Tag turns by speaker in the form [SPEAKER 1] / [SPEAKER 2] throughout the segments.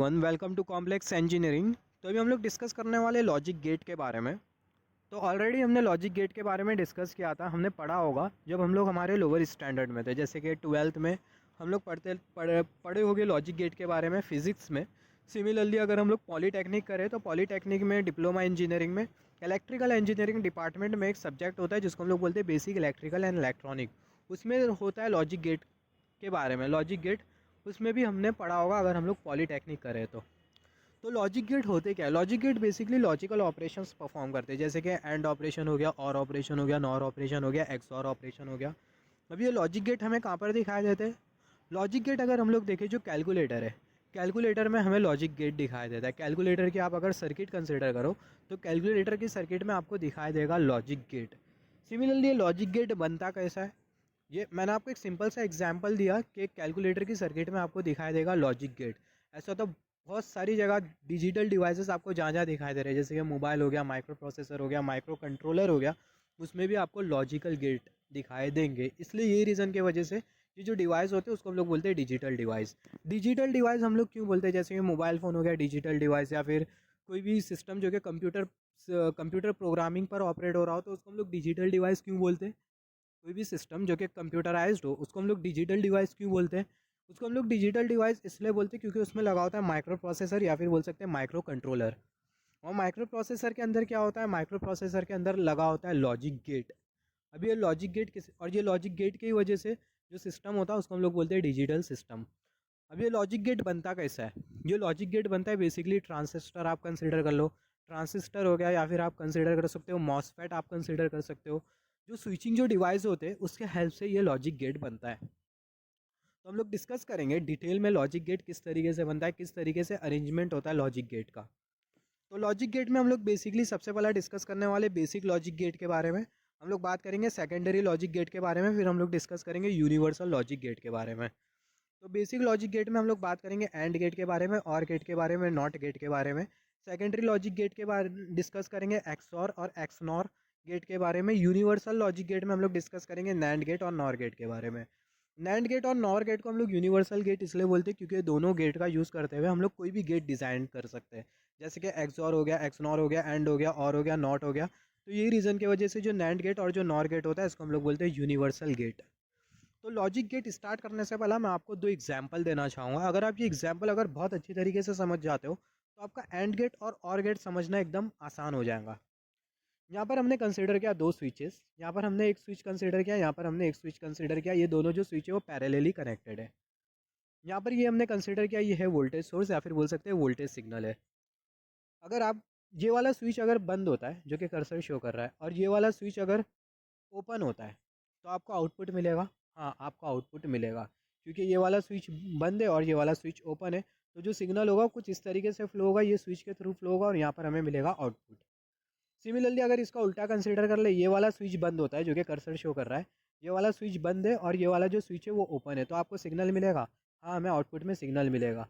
[SPEAKER 1] Welcome to complex engineering. तो अभी हम लोग डिस्कस करने वाले लॉजिक गेट के बारे में। तो ऑलरेडी हमने लॉजिक गेट के बारे में डिस्कस किया था, हमने पढ़ा होगा जब हम लोग हमारे लोअर स्टैंडर्ड में थे, जैसे कि ट्वेल्थ में हम लोग पढ़े होंगे लॉजिक गेट के बारे में फिजिक्स में। सिमिलरली अगर हम लोग पॉलीटेक्निक करें तो पॉलीटेक्निक में डिप्लोमा इंजीनियरिंग में इलेक्ट्रिकल इंजीनियरिंग डिपार्टमेंट में एक सब्जेक्ट होता है जिसको हम लोग बोलते हैं बेसिक इलेक्ट्रिकल एंड इलेक्ट्रॉनिक। उसमें होता है लॉजिक गेट के बारे में। लॉजिक गेट उसमें भी हमने पढ़ा होगा अगर हम लोग पॉलीटेक्निक करें तो लॉजिक गेट होते क्या है? Logic gate basically logical operations perform करते हैं, जैसे कि एंड ऑपरेशन हो गया, और ऑपरेशन हो गया, नॉर ऑपरेशन हो गया, एक्सऑर ऑपरेशन हो गया। अब ये लॉजिक गेट हमें कहाँ पर दिखाई देते हैं? लॉजिक गेट अगर हम लोग देखें जो कैलकुलेटर है, कैलकुलेटर में हमें लॉजिक गेट दिखाई देता है। कैलकुलेटर की आप अगर सर्किट कंसिडर करो तो कैलकुलेटर की सर्किट में आपको दिखाई देगा लॉजिक गेट। सिमिलरली ये लॉजिक गेट बनता कैसा है? ये मैंने आपको एक सिंपल सा एग्जांपल दिया कि कैलकुलेटर की सर्किट में आपको दिखाई देगा लॉजिक गेट। ऐसा तो बहुत सारी जगह डिजिटल डिवाइसेस आपको जहाँ जहाँ दिखाई दे रहे हैं, जैसे कि मोबाइल हो गया, माइक्रो प्रोसेसर हो गया, माइक्रो कंट्रोलर हो गया, उसमें भी आपको लॉजिकल गेट दिखाई देंगे। इसलिए ये रीज़न की वजह से ये जो डिवाइस होते हैं उसको हम लोग बोलते हैं डिजिटल डिवाइस। डिजिटल डिवाइस हम लोग क्यों बोलते हैं? जैसे कि मोबाइल फ़ोन हो गया डिजिटल डिवाइस, या फिर कोई भी सिस्टम जो कि कंप्यूटर प्रोग्रामिंग पर ऑपरेट हो रहा हो तो उसको हम लोग डिजिटल डिवाइस क्यों बोलते हैं? कोई भी सिस्टम जो कि कंप्यूटराइज्ड हो उसको हम लोग डिजिटल डिवाइस क्यों बोलते हैं? उसको हम लोग डिजिटल डिवाइस इसलिए बोलते हैं क्योंकि उसमें लगा होता है माइक्रो प्रोसेसर, या फिर बोल सकते हैं माइक्रो कंट्रोलर। और माइक्रो प्रोसेसर के अंदर क्या होता है? माइक्रो प्रोसेसर के अंदर लगा होता है लॉजिक गेट। अब ये लॉजिक गेट किस और ये लॉजिक गेट की वजह से जो सिस्टम होता है उसको हम लोग बोलते हैं डिजिटल सिस्टम। अब ये लॉजिक गेट बनता कैसा है? ये लॉजिक गेट बनता है बेसिकली ट्रांजिस्टर आप कंसिडर कर लो, ट्रांजिस्टर हो गया, या फिर आप कंसिडर कर सकते हो मॉसफेट आप कंसिडर कर सकते हो। जो स्विचिंग जो डिवाइस होते हैं उसके हेल्प से ये लॉजिक गेट बनता है। तो हम लोग डिस्कस करेंगे डिटेल में लॉजिक गेट किस तरीके से बनता है, किस तरीके से अरेंजमेंट होता है लॉजिक गेट का। तो लॉजिक गेट में हम लोग बेसिकली सबसे पहला डिस्कस करने वाले बेसिक लॉजिक गेट के बारे में। हम लोग बात करेंगे सेकेंडरी लॉजिक गेट के बारे में, फिर हम लोग डिस्कस करेंगे यूनिवर्सल लॉजिक गेट के बारे में। तो बेसिक लॉजिक गेट में हम लोग बात करेंगे एंड गेट के बारे में, और गेट के बारे में, नॉट गेट के बारे में। सेकेंडरी लॉजिक गेट के बारे डिस्कस करेंगे एक्सऑर और एक्सनॉर गेट के बारे में। यूनिवर्सल लॉजिक गेट में हम लोग डिस्कस करेंगे नैंड गेट और नॉर गेट के बारे में। नैंड गेट और नॉर गेट को हम लोग यूनिवर्सल गेट इसलिए बोलते हैं क्योंकि दोनों गेट का यूज़ करते हुए हम लोग कोई भी गेट डिज़ाइन कर सकते हैं, जैसे कि एक्सऑर हो गया, एक्सनॉर हो गया, एंड हो गया, और हो गया, नॉट हो गया। तो यही रीज़न की वजह से जो नैंड गेट और जो नॉर गेट होता है इसको हम लोग बोलते हैं यूनिवर्सल गेट। तो लॉजिक गेट स्टार्ट करने से पहले मैं आपको दो एग्जाम्पल देना चाहूँगा। अगर आप ये एग्जाम्पल अगर बहुत अच्छी तरीके से समझ जाते हो तो आपका एंड गेट और गेट समझना एकदम आसान हो जाएगा। यहाँ पर हमने कंसिडर किया दो स्विचेस, यहाँ पर हमने एक स्विच कंसिडर किया, यहाँ पर हमने एक स्विच कंसिडर किया। ये दोनों जो स्विच है वो पैरेलली कनेक्टेड है। यहाँ पर ये हमने कंसिडर किया ये है वोल्टेज सोर्स, या फिर बोल सकते हैं वोल्टेज सिग्नल है। अगर आप ये वाला स्विच अगर बंद होता है जो कि कर्सर शो कर रहा है, और ये वाला स्विच अगर ओपन होता है तो आपको आउटपुट मिलेगा। हाँ, आपको आउटपुट मिलेगा क्योंकि ये वाला स्विच बंद है और ये वाला स्विच ओपन है। तो जो सिग्नल होगा कुछ इस तरीके से फ्लो होगा, ये स्विच के थ्रू फ्लो होगा और यहाँ पर हमें मिलेगा आउटपुट। सिमिलरली अगर इसका उल्टा कंसिडर कर ले, ये वाला स्विच बंद होता है जो कि कर्सर शो कर रहा है, ये वाला स्विच बंद है और ये वाला जो स्विच है वो ओपन है, तो आपको सिग्नल मिलेगा। हाँ, हमें आउटपुट में सिग्नल मिलेगा।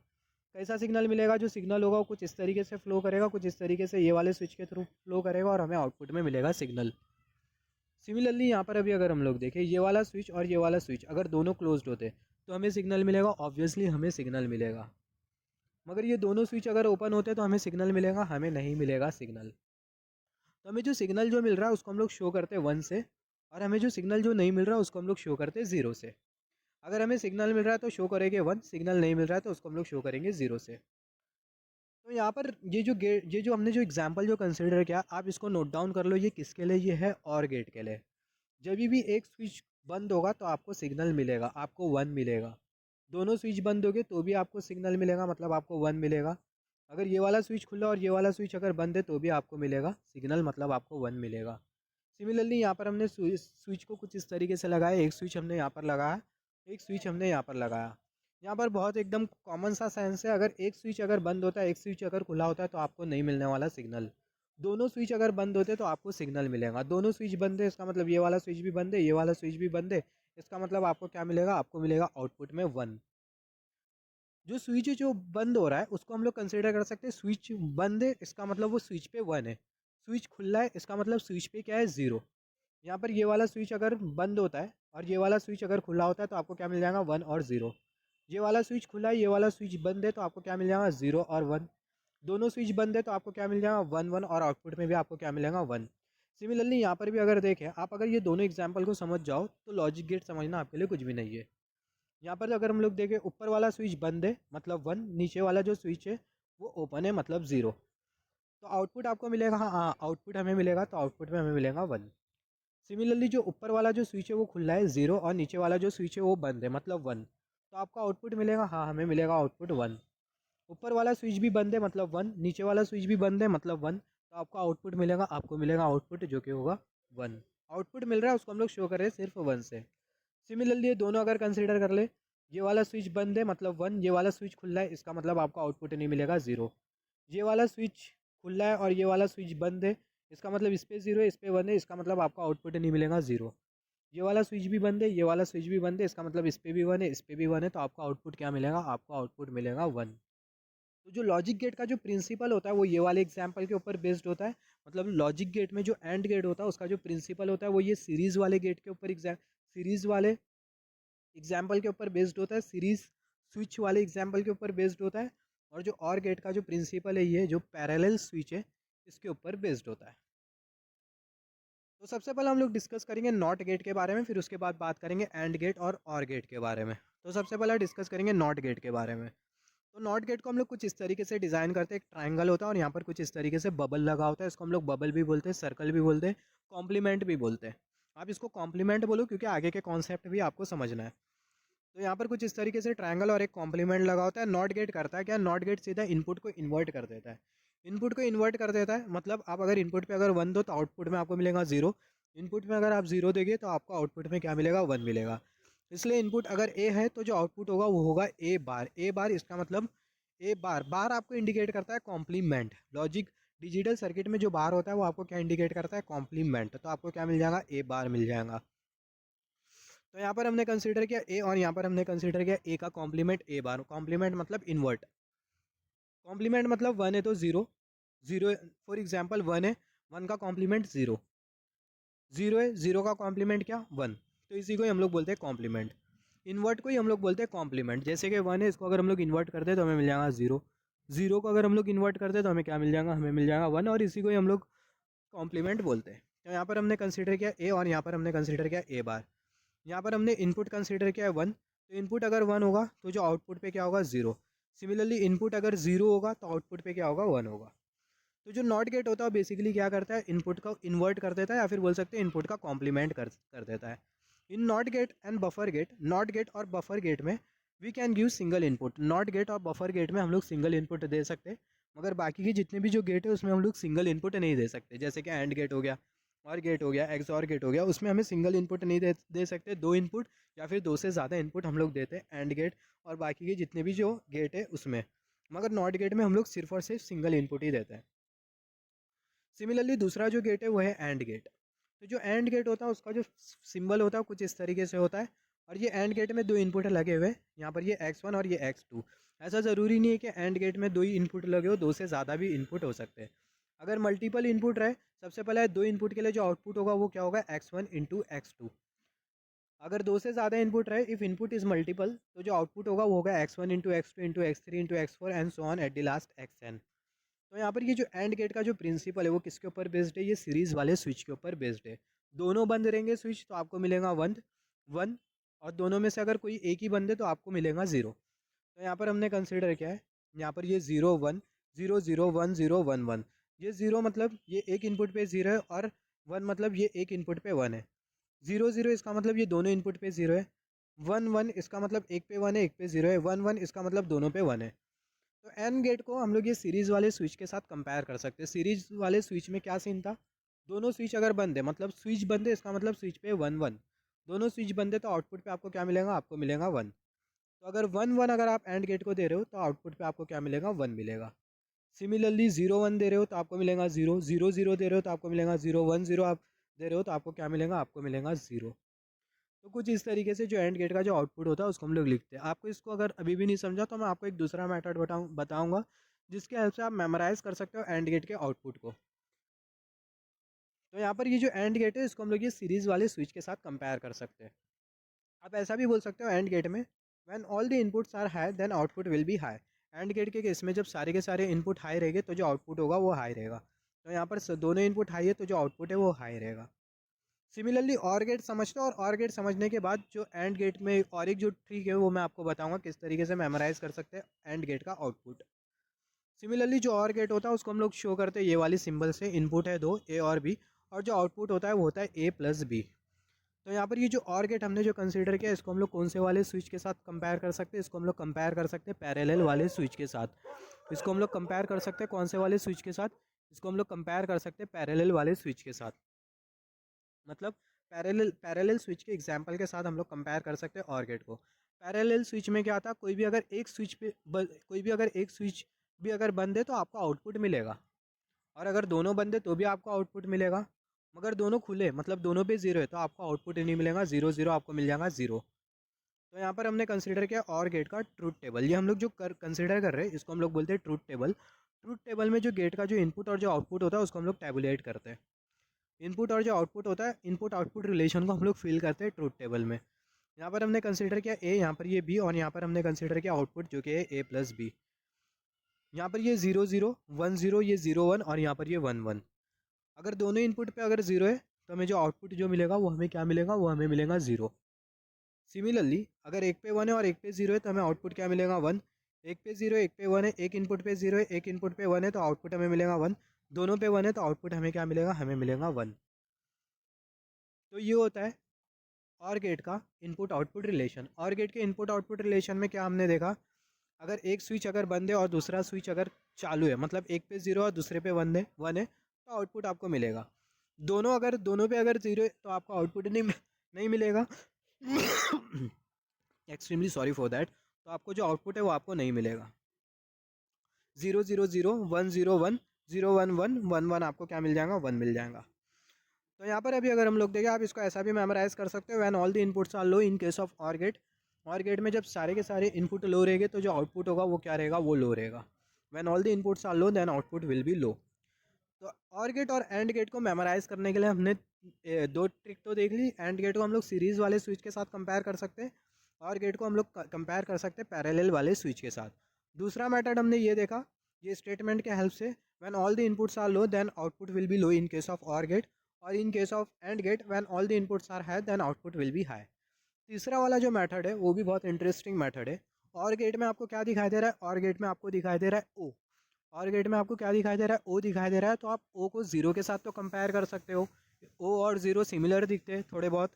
[SPEAKER 1] कैसा सिग्नल मिलेगा? जो सिग्नल होगा वो कुछ इस तरीके से फ्लो करेगा, कुछ इस तरीके से ये वाले स्विच के थ्रू फ्लो करेगा और हमें आउटपुट में मिलेगा सिग्नल। सिमिलरली यहाँ पर अभी अगर हम लोग देखें ये वाला स्विच और ये वाला स्विच अगर दोनों क्लोज्ड होते तो हमें सिग्नल मिलेगा, ऑब्वियसली हमें सिग्नल मिलेगा। मगर ये दोनों स्विच अगर ओपन होते तो हमें सिग्नल मिलेगा? हमें नहीं मिलेगा सिग्नल। तो हमें जो सिग्नल जो मिल रहा है उसको हम लोग शो करते हैं 1 से, और हमें जो सिग्नल जो नहीं मिल रहा है उसको हम लोग शो करते हैं 0 से। अगर हमें सिग्नल मिल रहा है तो शो करेंगे 1, सिग्नल नहीं मिल रहा है तो उसको हम लोग शो करेंगे 0 से। तो यहाँ पर ये जो हमने जो एग्जाम्पल जो कंसिडर किया, आप इसको नोट डाउन कर लो। ये किसके लिए? ये है और गेट के लिए। जब भी एक स्विच बंद होगा तो आपको सिग्नल मिलेगा, आपको 1 मिलेगा। दोनों स्विच बंद हो गए तो भी आपको सिग्नल मिलेगा, मतलब आपको 1 मिलेगा। अगर ये वाला स्विच खुला और ये वाला स्विच अगर बंद है तो भी आपको मिलेगा सिग्नल, मतलब आपको 1 मिलेगा। सिमिलरली यहाँ पर हमने स्विच को कुछ इस तरीके से लगाया, एक स्विच हमने यहाँ पर लगाया, एक स्विच हमने यहाँ पर लगाया। यहाँ पर बहुत एकदम कॉमन सा सेंस है, अगर एक स्विच अगर बंद होता है, एक स्विच अगर खुला होता है तो आपको नहीं मिलने वाला सिग्नल। दोनों स्विच अगर बंद होते तो आपको सिग्नल मिलेगा। दोनों स्विच बंद है इसका मतलब ये वाला स्विच भी बंद है, ये वाला स्विच भी बंद है, इसका मतलब आपको क्या मिलेगा? आपको मिलेगा आउटपुट में 1। जो स्विच जो बंद हो रहा है उसको हम लोग कंसिडर कर सकते हैं स्विच बंद है, इसका मतलब वो स्विच पे 1 है। स्विच खुला है इसका मतलब स्विच पे क्या है? 0। यहाँ पर ये वाला स्विच अगर बंद होता है और ये वाला स्विच अगर खुला होता है तो आपको क्या मिल जाएगा? 1 और 0। ये वाला स्विच खुला है, ये वाला स्विच बंद है, तो आपको क्या मिल जाएगा 0 और 1। दोनों स्विच बंद है तो आपको क्या मिल जाएगा 1 1, और आउटपुट में भी आपको क्या मिलेगा 1। सिमिलरली यहाँ पर भी अगर देखें आप, अगर ये दोनों एग्जाम्पल को समझ जाओ तो लॉजिक गेट समझना आपके लिए कुछ भी नहीं है। यहाँ पर अगर हम लोग देखें, ऊपर वाला स्विच बंद है मतलब 1, नीचे वाला जो स्विच है वो ओपन है मतलब 0, तो आउटपुट आपको मिलेगा, हाँ आउटपुट हमें मिलेगा, तो आउटपुट में हमें मिलेगा 1। सिमिलरली जो ऊपर वाला जो स्विच है वो खुला है 0, और नीचे वाला जो स्विच है वो बंद है मतलब 1, तो आपका आउटपुट मिलेगा, हाँ हमें मिलेगा आउटपुट 1। ऊपर वाला स्विच भी बंद है मतलब 1, नीचे वाला स्विच भी बंद है मतलब 1, तो आपको आउटपुट मिलेगा, आपको मिलेगा आउटपुट जो कि होगा 1। आउटपुट मिल रहा है उसको हम लोग शो कर रहे हैं सिर्फ 1 से। सिमिलरली ये दोनों अगर कंसिडर कर ले, ये वाला स्विच बंद है मतलब 1, ये वाला स्विच खुला है, इसका मतलब आपको आउटपुट नहीं मिलेगा 0। ये वाला स्विच खुला है और ये वाला स्विच बंद है, इसका मतलब इस पे 0 है, इस पे 1 है, इसका मतलब आपको आउटपुट नहीं मिलेगा 0। ये वाला स्विच भी बंद है, ये वाला स्विच भी बंद है, इसका मतलब इस पे भी 1 है, इस पे भी 1 है, तो आपको आउटपुट क्या मिलेगा, आपको आउटपुट मिलेगा 1। तो जो लॉजिक गेट का जो प्रिंसिपल होता है वो ये वाले एग्जाम्पल के ऊपर बेस्ड होता है। मतलब लॉजिक गेट में जो एंड गेट होता है उसका जो प्रिंसिपल होता है वो ये सीरीज वाले गेट के ऊपर सीरीज वाले एग्जाम्पल के ऊपर बेस्ड होता है, सीरीज स्विच वाले एग्जाम्पल के ऊपर बेस्ड होता है। और जो और गेट का जो प्रिंसिपल है ये जो पैरेलल स्विच है इसके ऊपर बेस्ड होता है। तो सबसे पहले हम लोग डिस्कस करेंगे नॉट गेट के बारे में, फिर उसके बाद बात करेंगे एंड गेट और गेट के बारे में। तो सबसे पहले डिस्कस करेंगे नॉट गेट के बारे में। तो नॉट गेट को हम लोग कुछ इस तरीके से डिज़ाइन करते हैं, एक ट्रायंगल होता है और यहाँ पर कुछ इस तरीके से बबल लगा होता है, इसको हम लोग बबल भी बोलते हैं, सर्कल भी बोलते हैं, कॉम्प्लीमेंट भी बोलते हैं। आप इसको कॉम्प्लीमेंट बोलो क्योंकि आगे के कॉन्सेप्ट भी आपको समझना है। तो यहाँ पर कुछ इस तरीके से ट्रायंगल और एक कॉम्प्लीमेंट लगा होता है। नॉट गेट करता है क्या, नॉट गेट सीधा इनपुट को इन्वर्ट कर देता है। इनपुट को इन्वर्ट कर देता है मतलब आप अगर इनपुट पे अगर 1 दो तो आउटपुट में आपको मिलेगा 0। इनपुट में अगर आप 0 देंगे तो आपको आउटपुट में क्या मिलेगा 1 मिलेगा। इसलिए इनपुट अगर ए है तो जो आउटपुट होगा वो होगा ए बार। ए बार इसका मतलब ए बार, बार आपको इंडिकेट करता है कॉम्प्लीमेंट। लॉजिक डिजिटल सर्किट में जो बार होता है वो आपको क्या इंडिकेट करता है, कॉम्प्लीमेंट। तो आपको क्या मिल जाएगा, ए बार मिल जाएगा। तो यहाँ पर हमने कंसीडर किया ए और यहाँ पर हमने कंसीडर किया ए का कॉम्प्लीमेंट ए बार। कॉम्प्लीमेंट मतलब इन्वर्ट, कॉम्प्लीमेंट मतलब 1 है तो 0, 0 फॉर एग्जांपल 1 है, 1 का कॉम्प्लीमेंट 0, 0 है, 0 का कॉम्प्लीमेंट क्या 1, तो इसी को ही हम लोग बोलते हैं कॉम्प्लीमेंट। इन्वर्ट को ही हम लोग बोलते हैं कॉम्प्लीमेंट। जैसे कि 1 है, इसको अगर हम लोग इन्वर्ट करते हैं तो हमें मिल जाएगा 0, 0 को अगर हम लोग इन्वर्ट करते हैं तो हमें क्या मिल जाएगा, हमें मिल जाएगा 1, और इसी को ही हम लोग कॉम्प्लीमेंट बोलते हैं। तो यहाँ पर हमने कंसीडर किया ए और यहाँ पर हमने कंसीडर किया ए बार। यहाँ पर हमने इनपुट कंसीडर किया है 1, तो इनपुट अगर 1 होगा तो जो आउटपुट पे क्या होगा 0। सिमिलरली इनपुट अगर 0 होगा तो आउटपुट पे क्या होगा 1 होगा। तो जो नॉट गेट होता है बेसिकली क्या करता है, इनपुट का इन्वर्ट कर देता है या फिर बोल सकते हैं इनपुट का कॉम्प्लीमेंट कर देता है। In not gate and buffer gate, not gate और बफर गेट में we can give single input. Not gate और बफर गेट में हम लोग सिंगल इनपुट दे सकते हैं, मगर बाकी की जितने भी जो गेट है उसमें हम लोग सिंगल इनपुट नहीं दे सकते। जैसे कि एंड गेट हो गया, और गेट हो गया, एक्स और गेट हो गया, उसमें हमें सिंगल इनपुट नहीं दे सकते, दो इनपुट या फिर दो से ज़्यादा इनपुट हम लोग देते हैं एंड गेट और बाकी के जितने भी जो गेट है उसमें। मगर नॉट गेट में हम लोग सिर्फ और सिर्फ सिंगल इनपुट ही देते हैं। सिमिलरली दूसरा जो गेट है वो है एंड गेट। तो जो एंड गेट होता है उसका जो सिंबल होता है कुछ इस तरीके से होता है, और ये एंड गेट में दो इनपुट लगे हुए हैं, यहाँ पर ये x1 और ये x2। ऐसा ज़रूरी नहीं है कि एंड गेट में दो ही इनपुट लगे हो, दो से ज़्यादा भी इनपुट हो सकते हैं। अगर मल्टीपल इनपुट रहे, सबसे पहले दो इनपुट के लिए जो आउटपुट होगा वो क्या होगा, x1 इंटू x2। अगर दो से ज़्यादा इनपुट रहे, इफ़ इनपुट इज़ मल्टीपल, तो जो आउटपुट होगा वो होगा x1 into x2 into x3 into x4 and so on at the last xn। तो यहाँ पर ये जो एंड गेट का जो प्रिंसिपल है वो किसके ऊपर बेस्ड है, ये सीरीज वाले स्विच के ऊपर बेस्ड है। दोनों बंद रहेंगे स्विच तो आपको मिलेगा 1 1, और दोनों में से अगर कोई एक ही बंद है तो आपको मिलेगा 0। तो यहाँ पर हमने कंसिडर किया है, यहाँ पर ये 0 1 0 0 1 0 1 1। ये 0 मतलब ये एक इनपुट पे 0 है, और 1 मतलब ये एक इनपुट पे 1 है। 0 0 इसका मतलब ये दोनों इनपुट पे 0 है। 1 1 इसका मतलब एक पे 1 है, एक पे 0 है। 1 1 इसका मतलब दोनों पे 1 है। तो एन गेट को हम लोग ये सीरीज़ वाले स्विच के साथ कंपेयर कर सकते हैं। सीरीज़ वाले स्विच में क्या सीन था, दोनों स्विच अगर बंद है, मतलब स्विच बंद है इसका मतलब स्विच पे 1 1, दोनों स्विच बंद है तो आउटपुट पे आपको क्या मिलेगा, आपको मिलेगा 1। तो अगर 1 1 अगर आप एंड गेट को दे रहे हो तो आउटपुट पे आपको क्या मिलेगा, 1 मिलेगा। सिमिलरली 0 1 दे रहे हो तो आपको मिलेगा 0, 0 0 दे रहे हो तो आपको मिलेगा 0, 1 0 आप दे रहे हो तो आपको क्या मिलेगा, आपको मिलेगा 0। तो कुछ इस तरीके से जो एंड गेट का जो आउटपुट होता है उसको हम लोग लिखते हैं। आपको इसको अगर अभी भी नहीं समझा तो मैं आपको एक दूसरा मेथड बताऊंगा जिसके हेल्प से आप मेमोराइज कर सकते हो एंड गेट के आउटपुट को। तो यहाँ पर ये जो एंड गेट है इसको हम लोग ये सीरीज़ वाले स्विच के साथ कंपेयर कर सकते हैं। आप ऐसा भी बोल सकते हो एंड गेट में when all the inputs are high then output will be high. And gate के केस में जब सारे के सारे इनपुट हाई रहेंगे तो जो आउटपुट होगा वो हाई रहेगा। तो यहाँ पर दोनों इनपुट हाई है तो जो आउटपुट है वो हाई रहेगा। सिमिलरली और गेट समझते हो, और गेट समझने के बाद जो एंड गेट में और एक जो ट्रिक है वो मैं आपको बताऊंगा किस तरीके से मेमोराइज कर सकते हैं एंड गेट का आउटपुट। सिमिलरली जो और गेट होता है उसको हम लोग शो करते हैं ये वाली सिंबल से, इनपुट है दो ए और बी, और जो आउटपुट होता है वो होता है ए प्लस बी। तो यहाँ पर ये जो और गेट हमने जो कंसीडर किया इसको हम लोग कौन से वाले स्विच के साथ कंपेयर कर सकते हैं, इसको हम लोग कंपेयर कर सकते हैं पैरेलल वाले स्विच के साथ। इसको हम लोग कंपेयर कर सकते हैं कौन से वाले स्विच के साथ, इसको हम लोग कंपेयर कर सकते हैं पैरेलल वाले स्विच के साथ। मतलब पैरेलल स्विच के एग्जांपल के साथ हम लोग कंपेयर कर सकते हैं और गेट को। पैरेलल स्विच में क्या आता है, कोई भी अगर एक स्विच पे कोई भी अगर एक स्विच भी अगर बंद है तो आपको आउटपुट मिलेगा, और अगर दोनों बंद है तो भी आपको आउटपुट मिलेगा। मगर दोनों खुले मतलब दोनों पे जीरो है तो आपको आउटपुट ही नहीं मिलेगा, जीरो जीरो आपको मिल जाएगा जीरो। तो यहाँ पर हमने कंसिडर किया और गेट का ट्रूथ टेबल। ये हम लोग जो कंसिडर कर रहे हैं इसको हम लोग बोलते हैं ट्रूथ टेबल। ट्रूथ टेबल में जो गेट का जो इनपुट और जो आउटपुट होता है उसको हम लोग टेबुलेट करते हैं। इनपुट और जो आउटपुट होता है, इनपुट आउटपुट रिलेशन को हम लोग फिल करते हैं ट्रूथ टेबल में। यहाँ पर हमने कंसिडर किया ए, यहाँ पर ये बी, और यहाँ पर हमने कंसिडर किया आउटपुट जो कि है ए प्लस बी। यहाँ पर ये 0 0 1 0, ये 0 1, और यहाँ पर ये 1 1। अगर दोनों इनपुट पे अगर 0 है तो हमें जो आउटपुट जो मिलेगा वो हमें क्या मिलेगा, वो हमें मिलेगा 0। सिमिलरली अगर एक पे 1 है और एक पे 0 है तो हमें आउटपुट क्या मिलेगा 1। एक पे 0 है एक पे 1 है, एक इनपुट पे 0 है एक इनपुट पे 1 है तो आउटपुट हमें मिलेगा 1। दोनों पे 1 है तो आउटपुट हमें क्या मिलेगा, हमें मिलेगा 1। तो ये होता है और गेट का इनपुट आउटपुट रिलेशन। और गेट के इनपुट आउटपुट रिलेशन में क्या हमने देखा, अगर एक स्विच अगर बंद है और दूसरा स्विच अगर चालू है, मतलब एक पे 0 और दूसरे पे 1 है तो आउटपुट आपको मिलेगा। दोनों पे अगर 0 है तो आपको आउटपुट नहीं मिलेगा। Extremely sorry for that. तो आपको जो आउटपुट है वो आपको नहीं मिलेगा। 0 0 0 1 0 1 0 1 1 1 1 आपको क्या मिल जाएगा, 1 मिल जाएगा। तो यहाँ पर अभी अगर हम लोग देखें, आप इसको ऐसा भी मेमोराइज कर सकते हो, when all the inputs are low in case of or gate. Or gate में जब सारे के सारे इनपुट लो रहेंगे तो जो आउटपुट होगा वो क्या रहेगा, वो लो रहेगा। When all the inputs are low then output will be low. तो और गेट और एंड गेट को मेमोराइज करने के लिए हमने दो ट्रिक तो देख ली। एंड गेट को हम लोग सीरीज़ वाले स्विच के साथ कंपेयर कर सकते हैं, और गेट को हम लोग कंपेयर कर सकते हैं पैरेलल वाले स्विच के साथ। दूसरा मेथड हमने ये देखा, ये स्टेटमेंट के हेल्प से, when all the inputs are low then output will be low in case of or gate, और in case of and gate when all the inputs are high then output will be high. तीसरा वाला जो method है वो भी बहुत interesting method है। और गेट में आपको क्या दिखाई दे रहा है, और गेट में आपको दिखाई दे रहा है ओ। और गेट में आपको क्या दिखाई दे रहा है, ओ दिखाई दे रहा है। तो आप ओ को 0 के साथ तो कंपेयर कर सकते हो, ओ और 0 सिमिलर दिखते हैं थोड़े बहुत।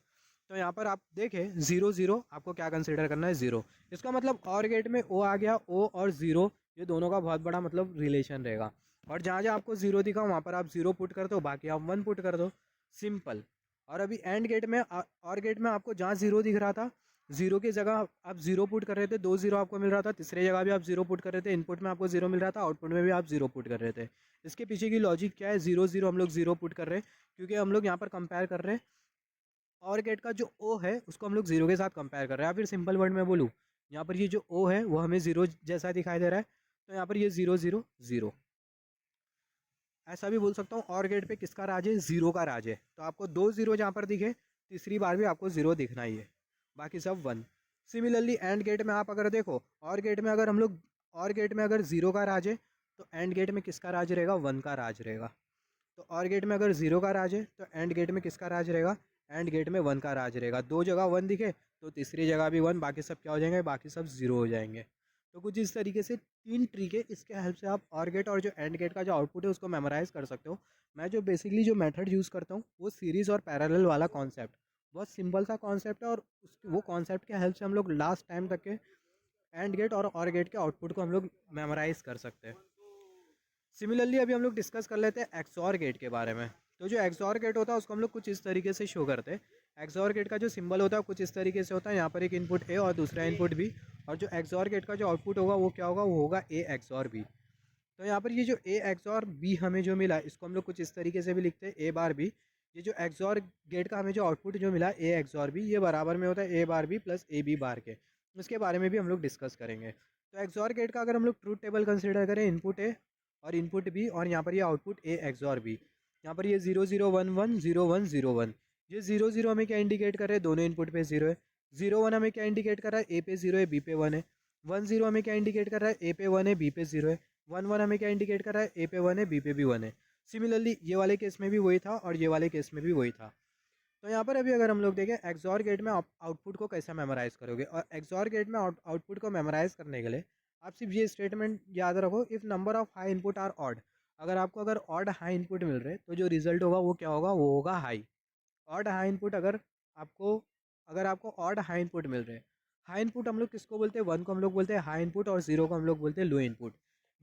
[SPEAKER 1] तो यहाँ पर आप देखें 0 0 आपको क्या कंसिडर करना है, 0। इसका मतलब और गेट में ओ आ गया, ओ और 0 ये दोनों का बहुत बड़ा मतलब रिलेशन रहेगा। और जहाँ जहाँ आपको 0 दिखा वहाँ पर आप 0 पुट कर दो, बाकी आप 1 पुट कर दो, सिंपल। और अभी एंड गेट में और गेट में आपको जहाँ 0 दिख रहा था, 0 की जगह आप 0 पुट कर रहे थे, 2 0 आपको मिल रहा था, तीसरी जगह भी आप 0 पुट कर रहे थे, इनपुट में आपको 0 मिल रहा था, आउटपुट में भी आप 0 पुट कर रहे थे। इसके पीछे की लॉजिक क्या है, 0 0 हम लोग 0 पुट कर रहे हैं क्योंकि हम लोग यहाँ पर कंपेयर कर रहे हैं और गेट का जो ओ है उसको हम लोग 0 के साथ कंपेयर कर रहे हैं। या फिर सिंपल वर्ड में बोलूँ, यहाँ पर ये जो ओ है वो हमें 0 जैसा दिखाई दे रहा है, तो यहाँ पर ये 0 0 0। ऐसा भी बोल सकता हूँ और गेट पे किसका राज है, 0 का राज है। तो आपको 2 0 जहाँ पर दिखे, तीसरी बार भी आपको 0 दिखना ही है, बाकी सब 1। सिमिलरली एंड गेट में आप अगर देखो, और गेट में अगर हम लोग और गेट में अगर 0 का राज है तो एंड गेट में किसका राज रहेगा, 1 का राज रहेगा। तो और गेट में अगर 0 का राज है तो एंड गेट में किसका राज रहेगा, एंड गेट में 1 का राज रहेगा। दो जगह 1 दिखे तो तीसरी जगह भी 1, बाकी सब क्या हो जाएंगे, बाकी सब 0 हो जाएंगे। तो कुछ इस तरीके से 3 ट्रिक है, इसके हेल्प से आप और गेट और जो एंड गेट का जो आउटपुट है उसको मेमोराइज कर सकते हो। मैं जो बेसिकली जो मेथड यूज़ करता हूँ वो सीरीज़ और पैरेलल वाला कॉन्सेप्ट, बहुत सिंपल सा कॉन्सेप्ट है, और वो कॉन्सेप्ट के हेल्प से हम लोग लास्ट टाइम तक के एंड गेट और गेट के आउटपुट को हम लोग मेमोराइज कर सकते हैं। सिमिलरली अभी हम लोग डिस्कस कर लेते हैं एक्सऑर गेट के बारे में। तो जो एक्सऑर गेट होता है उसको हम लोग कुछ इस तरीके से शो करते हैं। एक्सऑर गेट का जो सिंबल होता है कुछ इस तरीके से होता है, यहाँ पर एक इनपुट ए और दूसरा इनपुट बी, और जो एक्सऑर गेट का जो आउटपुट होगा वो क्या होगा, वो होगा ए एक्सऑर बी। तो यहाँ पर ये जो ए एक्सऑर बी हमें जो मिला इसको हम लोग कुछ इस तरीके से भी लिखते हैं, ए बार बी। ये जो एक्सऑर गेट का हमें जो आउटपुट जो मिला ए एक्सऑर बी, ये बराबर में होता है A bar B plus A B bar के। इसके बारे में भी हम लोग डिस्कस करेंगे। तो एक्सऑर गेट का अगर हम लोग ट्रूथ टेबल कंसिडर करें, इनपुट ए और इनपुट बी, और यहाँ पर ये आउटपुट ए एक्सऑर बी। यहाँ पर ये 0 0 1 1 0 1 0 1, ये 0 0 हमें क्या इंडिकेट कर रहे हैं, दोनों इनपुट पे 0 है। 0 1 हमें क्या इंडिकेट कर रहा है, ए पे 0 है बी पे 1 है। 1 0 हमें क्या इंडिकेट कर रहा है, ए पे 1 है बी पे 0 है। 1 1 हमें क्या इंडिकेट कर रहा है, ए पे 1 है बी पे भी 1 है। सिमिलरली ये वाले केस में भी वही था और ये वाले केस में भी वही था। तो यहाँ पर अभी अगर हम लोग देखें एक्सॉर गेट में आउटपुट को कैसे मेमोराइज़ करोगे, और एक्सॉर गेट में आउटपुट को मेमोराइज़ करने के लिए आप सिर्फ ये स्टेटमेंट याद रखो, if number of high input are odd. अगर ऑड हाई इनपुट मिल रहे तो जो रिजल्ट होगा वो क्या होगा, वो होगा हाई। ऑड हाई इनपुट अगर आपको ऑड हाई इनपुट मिल रहे हैं, हाई इनपुट हम लोग किसको बोलते हैं, 1 को हम लोग बोलते हैं हाई इनपुट और 0 को हम लोग बोलते हैं लो इनपुट।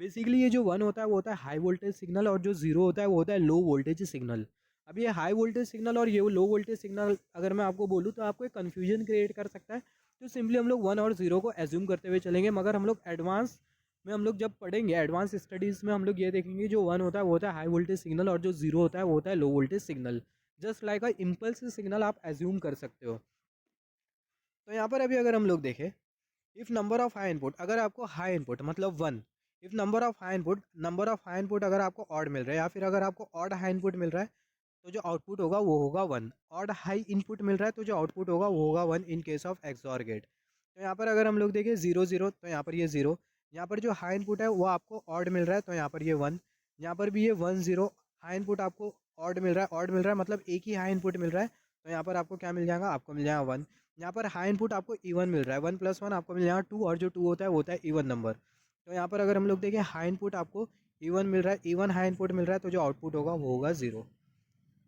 [SPEAKER 1] बेसिकली ये जो 1 होता है वो होता है हाई वोल्टेज सिग्नल और जो 0 होता है वो होता है लो वोल्टेज सिग्नल। अब ये हाई वोल्टेज सिग्नल और ये लो वोल्टेज सिग्नल अगर मैं आपको बोलूँ तो आपको एक कन्फ्यूजन क्रिएट कर सकता है। तो सिंपली हम लोग 1 और 0 को एज्यूम करते हुए चलेंगे, मगर हम लोग एडवांस में हम लोग जब पढ़ेंगे एडवांस स्टडीज़ में हम लोग ये देखेंगे जो 1 होता है वो होता है हाई वोल्टेज सिग्नल और जो 0 होता है वो होता है low voltage signal. Just like अ इम्पल्स सिग्नल आप एज्यूम कर सकते हो। तो यहाँ पर अभी अगर हम लोग देखें, if number of high input, अगर आपको हाई इनपुट मतलब 1, if number of high input अगर आपको ऑड मिल रहा है या फिर अगर आपको ऑड हाई इनपुट मिल रहा है तो जो आउटपुट होगा वो होगा 1। ऑड हाई इनपुट मिल रहा है तो जो आउटपुट होगा वो होगा 1 in case of XOR gate. तो यहाँ पर अगर हम लोग देखें 0 0, तो यहाँ पर ये 0। यहाँ पर जो हाई इनपुट है वो आपको ऑड मिल रहा है तो यहाँ पर ये 1। यहाँ पर भी ये 1 0 हाई इनपुट आपको ऑड मिल रहा है मतलब एक ही हाई इनपुट मिल रहा है तो यहाँ पर आपको क्या मिल जाएगा, आपको मिल जाएगा 1। यहाँ पर हाई इनपुट आपको इवन मिल रहा है, 1 + 1 आपको मिल जाएगा 2, और जो 2 होता है वो होता है इवन नंबर। तो यहाँ पर अगर हम लोग देखें हाई इनपुट आपको इवन मिल रहा है, इवन हाई इनपुट मिल रहा है तो जो आउटपुट होगा वो होगा 0।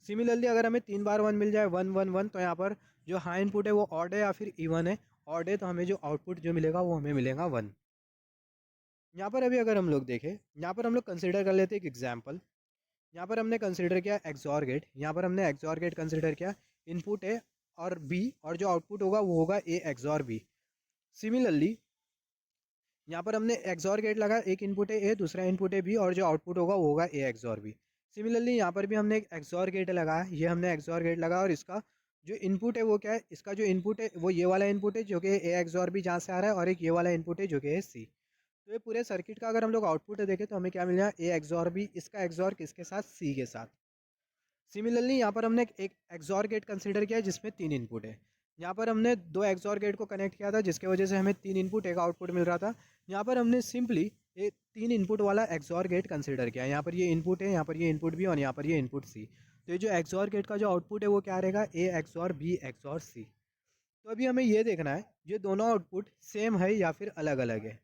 [SPEAKER 1] सिमिलरली अगर हमें 3 बार 1 मिल जाए 1 1 1, तो यहाँ पर जो हाई इनपुट है वो ऑड है या फिर इवन है। ऑड है तो हमें जो आउटपुट जो मिलेगा वो हमें मिलेगा 1। यहाँ पर अभी अगर हम लोग देखें, यहाँ पर हम लोग कंसिडर कर लेते हैं एक एग्जाम्पल। यहाँ पर हमने कंसिडर किया एक्सॉर गेट, यहाँ पर हमने एक्सॉर गेट कंसिडर किया, इनपुट ए और बी और जो आउटपुट होगा वो होगा ए एक्सॉर बी। सिमिलरली यहाँ पर हमने एक्सॉर गेट लगा, एक इनपुट है ए दूसरा इनपुट है बी और जो आउटपुट होगा वो होगा ए एक्सॉर बी। सिमिलरली यहाँ पर भी हमने एक एक्सॉर गेट लगाया, ये हमने एक्सॉर गेट लगा और इसका जो इनपुट है वो क्या है, इसका जो इनपुट है वो ये वाला इनपुट है जो कि ए एक्सॉर बी जहाँ से आ रहा है, और एक ये वाला इनपुट है जो कि है सी। तो ये पूरे सर्किट का अगर हम लोग आउटपुट देखें तो हमें क्या मिल जाएगा, ए एक्सॉर बी, इसका एक्सॉर किसके साथ, सी के साथ। सिमिलरली यहाँ पर हमने एक एक्सॉर गेट कंसिडर किया है जिसमें 3 इनपुट है। यहाँ पर हमने 2 एक्सॉर गेट को कनेक्ट किया था जिसके वजह से हमें 3 इनपुट एक आउटपुट मिल रहा था। यहाँ पर हमने सिंपली एक 3 इनपुट वाला एक्सॉर गेट कंसिडर किया। यहाँ पर ये इनपुट है, यहाँ पर ये इनपुट भी और यहाँ पर ये इनपुट सी। तो ये जो एक्सॉर गेट का जो आउटपुट है वो क्या रहेगा, ए एक्सॉर बी एक्सॉर सी। तो अभी हमें ये देखना है ये दोनों आउटपुट सेम है या फिर अलग अलग है।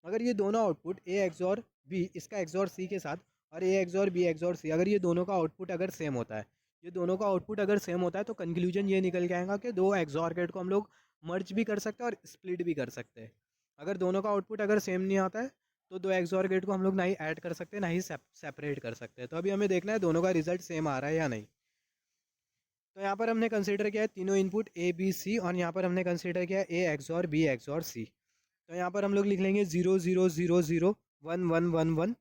[SPEAKER 1] अगर ये दोनों आउटपुट ए एक्सॉर बी इसका एक्सॉर सी के साथ और ए एक्सॉर बी एक्सॉर सी, अगर ये दोनों का आउटपुट अगर सेम होता है, ये दोनों का आउटपुट अगर सेम होता है तो कंक्लूजन ये निकल के आएगा कि दो एक्सॉर गेट को हम लोग मर्ज भी कर सकते हैं और स्प्लिट भी कर सकते हैं। अगर दोनों का आउटपुट अगर सेम नहीं आता है तो दो एक्सॉर गेट को हम लोग ना ही ऐड कर सकते ना ही सेपरेट कर सकते हैं। तो अभी हमें देखना है दोनों का रिजल्ट सेम आ रहा है या नहीं। तो यहाँ पर हमने कंसीडर किया है तीनों इनपुट ए बी सी और यहाँ पर हमने कंसीडर किया ए एक्सॉर बी एक्सॉर सी। तो यहाँ पर हम लोग लिख लेंगे 0 0 0 0 1 1 1 1,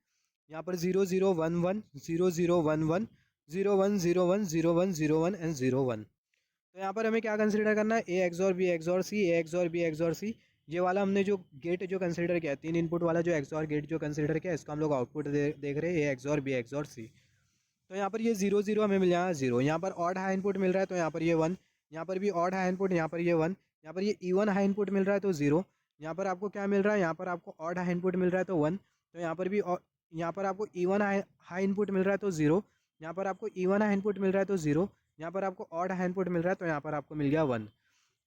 [SPEAKER 1] यहाँ पर 0 0 1 1 0 0 1 1 0 1 0 1 0 1 0 1 एंड 0 1। तो यहाँ पर हमें क्या कंसीडर करना है, A XOR B XOR C, A XOR B XOR C. ये वाला हमने जो गेट जो कंसीडर किया है 3 इनपुट वाला जो एक्सॉर गेट जो कंसीडर किया है इसका हम लोग आउटपुट देख रहे हैं ए एक्सॉर बी एक्सॉर सी। तो यहाँ पर ये 0 0 हमें मिल जाएगा 0, यहाँ पर ऑड हाई इनपुट मिल रहा है तो यहाँ पर ये 1, यहाँ पर भी ऑड हाई इनपुट, यहाँ पर ये 1, यहाँ पर ये इवन हाई इनपुट मिल रहा है तो 0। यहाँ पर आपको क्या मिल रहा है, यहाँ पर आपको ऑड हाई इनपुट मिल रहा है तो 1, तो यहाँ पर भी यहाँ पर आपको इवन हाई इनपुट मिल रहा है तो 0, यहाँ पर आपको इवन हाई इनपुट मिल रहा है तो 0, यहाँ पर आपको ऑड हाई इनपुट मिल रहा है तो यहाँ पर आपको मिल गया 1।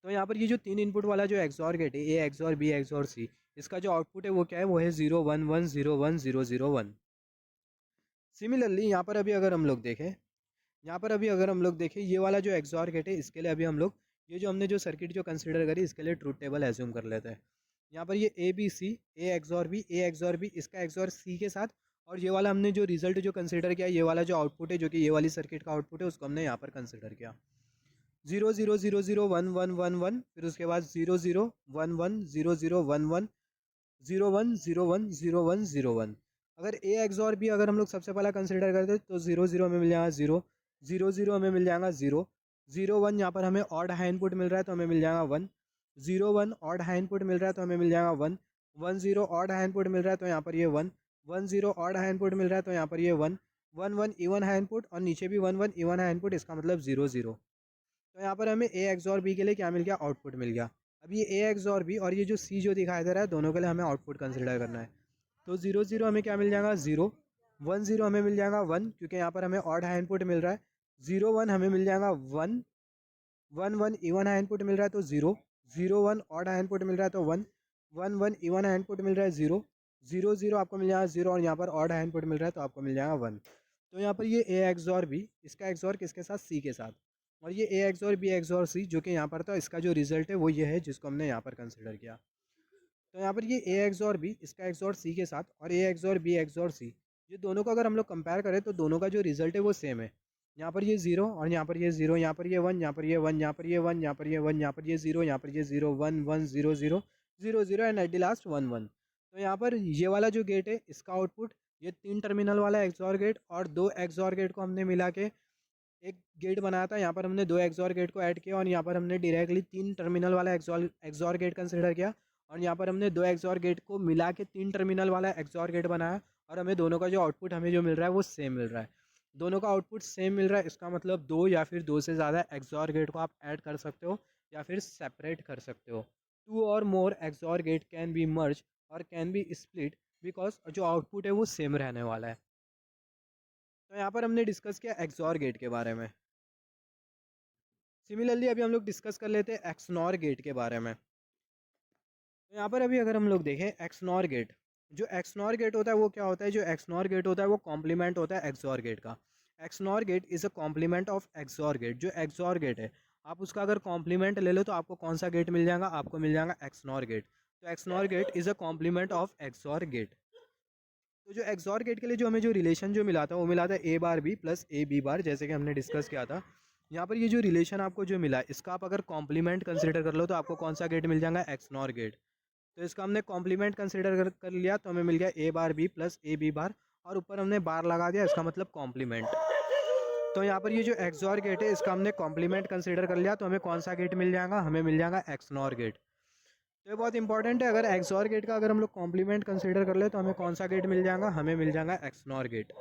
[SPEAKER 1] तो यहाँ पर ये जो 3 इनपुट वाला जो एक्सॉर गेट है ए एक्सॉर बी एक्सॉर सी, इसका जो आउटपुट है वो क्या है, वो है 0 1 1 0 1 0 0 1। सिमिलरली यहाँ पर अभी अगर हम लोग देखें, ये वाला जो एक्सॉर गेट है इसके लिए अभी हम लोग ये जो हमने जो सर्किट जो कंसीडर करी इसके लिए ट्रूथ टेबल एज्यूम कर लेते हैं। यहाँ पर ये A B C, A XOR B इसका एक्सॉर सी के साथ, और ये वाला हमने जो रिजल्ट जो कंसीडर किया ये वाला जो आउटपुट है जो कि ये वाली सर्किट का आउटपुट है उसको हमने यहाँ पर कंसीडर किया 0 0 0 0 1 1 1 1, फिर उसके बाद 0 0 1 1 0 0 1 1 0 1 0 1 0 1 0 1। अगर ए एक्सॉर बी अगर हम लोग सबसे पहला कंसीडर करते तो 0 0 हमें मिल जाएगा 0, 0 0 हमें मिल जाएगा 0, 0 1 यहाँ पर हमें ऑड हाई इनपुट मिल रहा है तो हमें मिल जाएगा 1, 0 1 ऑड हाई इनपुट मिल रहा है तो हमें मिल जाएगा 1, 1 0 ऑड हाई इनपुट मिल रहा है तो यहाँ पर ये 1, 1 0 ऑड हाई इनपुट मिल रहा है तो यहाँ पर ये 1, 1 1 इवन हाई इनपुट और नीचे भी 1 1 इवन हाई इनपुट, इसका मतलब 0 0। तो यहाँ पर हमें ए एक्सॉर बी के लिए क्या मिल गया, आउटपुट मिल गया। अब ये ए एक्स और बी और ये जो सी जो दिखाई दे रहा है दोनों के लिए हमें आउटपुट कंसिडर करना है। तो 0 0 हमें क्या मिल जाएगा 0, 1 0 हमें मिल जाएगा 1 क्योंकि यहाँ पर हमें ऑड हाई इनपुट मिल रहा है। 0 1 हमें मिल जाएगा 1, 1 1 इवन हाई इनपुट मिल रहा है तो 0, 0 1 ऑड हाई इनपुट मिल रहा है तो 1, 1 1 इवन हाई इनपुट मिल रहा है 0, 0 0 आपको मिल जाएगा 0 और यहाँ पर ऑड हाई इनपुट मिल रहा है तो आपको मिल जाएगा 1। तो यहाँ पर ये ए एक्स और बी, इसका एक्स और किसके साथ सी के साथ, और ये ए एक्स और बी एक्स और सी जो कि यहाँ पर था, इसका जो रिजल्ट है वो ये है जिसको हमने यहाँ पर कंसिडर किया। तो यहाँ पर ये ए एक्स और बी, इसका एक्स और सी के साथ, और ए एक्स और बी एक्स और सी, ये दोनों को अगर हम लोग कंपेयर करें तो दोनों का जो रिजल्ट है वो सेम है। यहाँ पर ये 0 और यहाँ पर ये 0, यहाँ पर ये 1, यहाँ पर ये 1, यहाँ पर ये 1, यहाँ पर ये 1, यहाँ पर ये 0, यहाँ पर ये 0 1 1 0 0 0 0 एंड एट द लास्ट 1 1। तो यहाँ पर ये वाला जो गेट है इसका आउटपुट, ये 3 टर्मिनल वाला एक्सऑर गेट और 2 एक्सऑर गेट को हमने मिला के एक गेट बनाया था। यहाँ पर हमने 2 एक्सऑर गेट को ऐड किया और यहाँ पर हमने डायरेक्टली 3 टर्मिनल वाला एक्सऑर गेट कंसिडर किया, और यहाँ पर हमने 2 एक्सऑर गेट को मिला के 3 टर्मिनल वाला एक्सऑर गेट बनाया, और हमें दोनों का जो आउटपुट हमें जो मिल रहा है वो सेम मिल रहा है। दोनों का आउटपुट सेम मिल रहा है, इसका मतलब 2 या फिर 2 से ज़्यादा एक्सऑर गेट को आप ऐड कर सकते हो या फिर सेपरेट कर सकते हो। 2 और more XOR gate can be merge और कैन बी स्प्लिट बिकॉज जो आउटपुट है वो सेम रहने वाला है। तो यहाँ पर हमने डिस्कस किया एक्सऑर गेट के बारे में। सिमिलरली अभी हम लोग डिस्कस कर लेते हैं एक्सनॉर गेट के बारे में। तो यहाँ पर अभी अगर हम लोग देखें एक्सनॉर गेट, जो एक्सनॉर गेट होता है वो क्या होता है, जो एक्सनॉर गेट होता है वो कॉम्प्लीमेंट होता है एक्सऑर गेट का। XNOR gate is a complement of XOR gate. जो एक्सऑर गेट है आप उसका अगर कॉम्प्लीमेंट ले लो तो आपको कौन सा गेट मिल जाएगा, आपको मिल जाएगा एक्सनॉर गेट। तो XNOR gate is a complement of XOR gate. तो जो एक्सऑर गेट के लिए जो हमें जो रिलेशन जो मिला था वो मिला था A bar B plus A B bar, जैसे कि हमने डिस्कस किया था। यहाँ पर ये जो रिलेशन आपको जो मिला इसका आप अगर कॉम्प्लीमेंट कंसिडर कर लो तो आपको कौन सा गेट मिल जाएगा, एक्सनॉर गेट। तो इसका हमने कॉम्प्लीमेंट कंसिडर कर लिया तो हमें मिल गया A bar B plus A B bar, और ऊपर हमने बार लगा दिया, इसका मतलब कॉम्प्लीमेंट। तो यहाँ पर ये जो एक्सऑर गेट है इसका हमने कॉम्प्लीमेंट कंसिडर कर लिया तो हमें कौन सा गेट मिल जाएगा, हमें मिल जाएगा एक्सनॉर गेट। तो ये बहुत इंपॉर्टेंट है, अगर एक्सऑर गेट का अगर हम लोग कॉम्प्लीमेंट कंसिडर कर ले तो हमें कौन सा गेट मिल जाएगा, हमें मिल जाएगा एक्सनॉर गेट।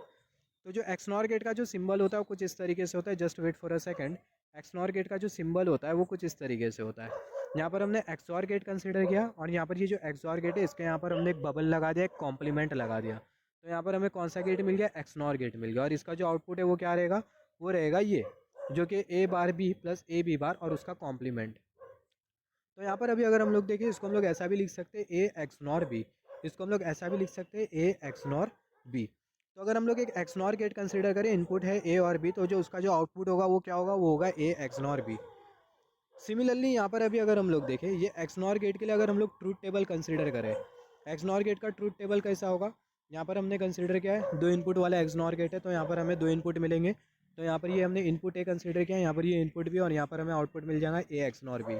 [SPEAKER 1] तो जो एक्सनॉर गेट का जो सिंबल होता है वो कुछ इस तरीके से होता है, just wait for a second. XNOR gate का जो सिंबल होता है वो कुछ इस तरीके से होता है। यहाँ पर हमने एक्सऑर गेट कंसिडर किया और यहाँ पर ये जो एक्सऑर गेट है इसके यहाँ पर हमने एक बबल लगा दिया, एक कॉम्प्लीमेंट लगा दिया। तो यहाँ पर हमें कौन सा गेट मिल गया, एक्सनॉर गेट मिल गया, और इसका जो आउटपुट है वो क्या रहेगा, वो रहेगा ये, जो कि A bar B plus A B bar और उसका कॉम्प्लीमेंट। तो यहाँ पर अभी अगर हम लोग देखें इसको हम लोग ऐसा भी लिख सकते हैं ए एक्स नॉर बी, इसको हम लोग ऐसा भी लिख सकते हैं ए एक्स नॉर बी। तो अगर हम लोग एक एक्स नॉर गेट कंसिडर करें, इनपुट है ए और बी, तो जो उसका जो आउटपुट होगा वो क्या होगा, वो होगा ए एक्स नॉर बी। सिमिलरली यहाँ पर अभी अगर हम लोग देखें ये एक्स नॉर गेट के लिए अगर हम लोग ट्रूथ टेबल कंसिडर करें, एक्स नॉर गेट का ट्रूथ टेबल कैसा होगा, यहाँ पर हमने कंसिडर किया है 2 इनपुट वाला एक्स नॉर गेट है, तो यहाँ पर हमें 2 इनपुट मिलेंगे। तो यहाँ पर ये हमने इनपुट ए कंसिडर किया, यहाँ पर ये इनपुट भी, और यहाँ पर हमें आउटपुट मिल जाएगा ए एक्स नॉर बी।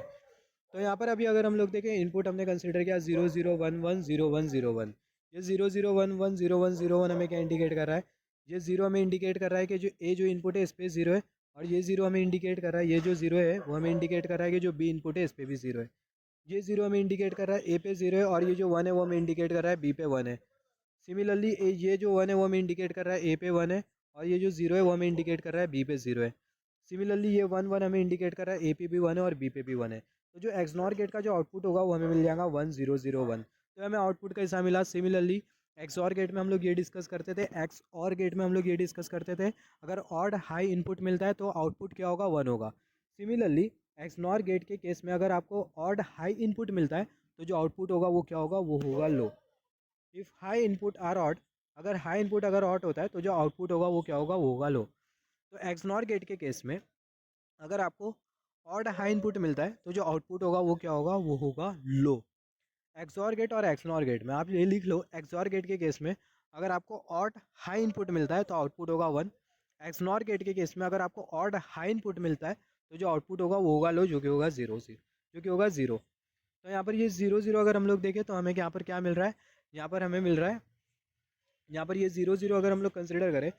[SPEAKER 1] तो यहाँ पर अभी अगर हम लोग देखें इनपुट हमने कंसिडर किया 0 0 1 1 0 1 0 1, ये 0 0 1 1 0 1 0 1 हमें क्या इंडिकेट कर रहा है, ये 0 हमें इंडिकेट कर रहा है कि जो ए जो इनपुट है इस पर 0 है, और ये 0 हमें इंडिकेट कर रहा है, ये जो 0 है वो हमें इंडिकेट कर रहा है कि जो बी इनपुट है इस पर भी 0 है। ये 0 हमें इंडिकेट कर रहा है ए पे 0 है, और ये जो 1 है वो हमें इंडिकेट कर रहा है बी पे 1 है। सिमिलरली ये जो 1 है वो हमें इंडिकेट कर रहा है ए पे 1 है, और ये जो 0 है वो हमें इंडिकेट कर रहा है बी पे 0 है। सिमिलरली ये 1 1 हमें इंडिकेट कर रहा है ए पे भी 1 है और बी पे भी 1 है। तो जो एक्सनॉर गेट का जो आउटपुट होगा वो हमें मिल जाएगा 1 0 0 1। तो हमें आउटपुट कैसा मिला, सिमिलरली एक्सऑर गेट में हम लोग ये डिस्कस करते थे, एक्स और गेट में हम लोग ये डिस्कस करते थे, अगर ऑड हाई इनपुट मिलता है तो आउटपुट क्या होगा, 1 होगा। सिमिलरली एक्सनॉर गेट के केस में अगर आपको ऑड हाई इनपुट मिलता है तो जो आउटपुट होगा वो क्या होगा, वो होगा low. If high input are odd, अगर हाई इनपुट अगर ऑड होता है तो जो आउटपुट होगा वो क्या होगा, वो होगा लो। तो एक्सनॉर गेट के केस में अगर आपको ऑड हाई इनपुट मिलता है तो जो आउटपुट होगा वो क्या होगा, वो होगा लो। एक्सऑर गेट और एक्सनॉर गेट में आप ये लिख लो, एक्सऑर गेट के केस में अगर आपको ऑड हाई इनपुट मिलता है तो आउटपुट होगा 1। एक्सनॉर गेट के केस में अगर आपको ऑड हाई इनपुट मिलता है तो जो आउटपुट होगा वो होगा लो, जो कि होगा 0 0, जो कि होगा 0। तो यहाँ पर ये 0 0 अगर हम लोग देखें तो हमें यहाँ पर क्या मिल रहा है, यहाँ पर हमें मिल रहा है, यहाँ पर ये 0 0 अगर हम लोग कंसिडर करें,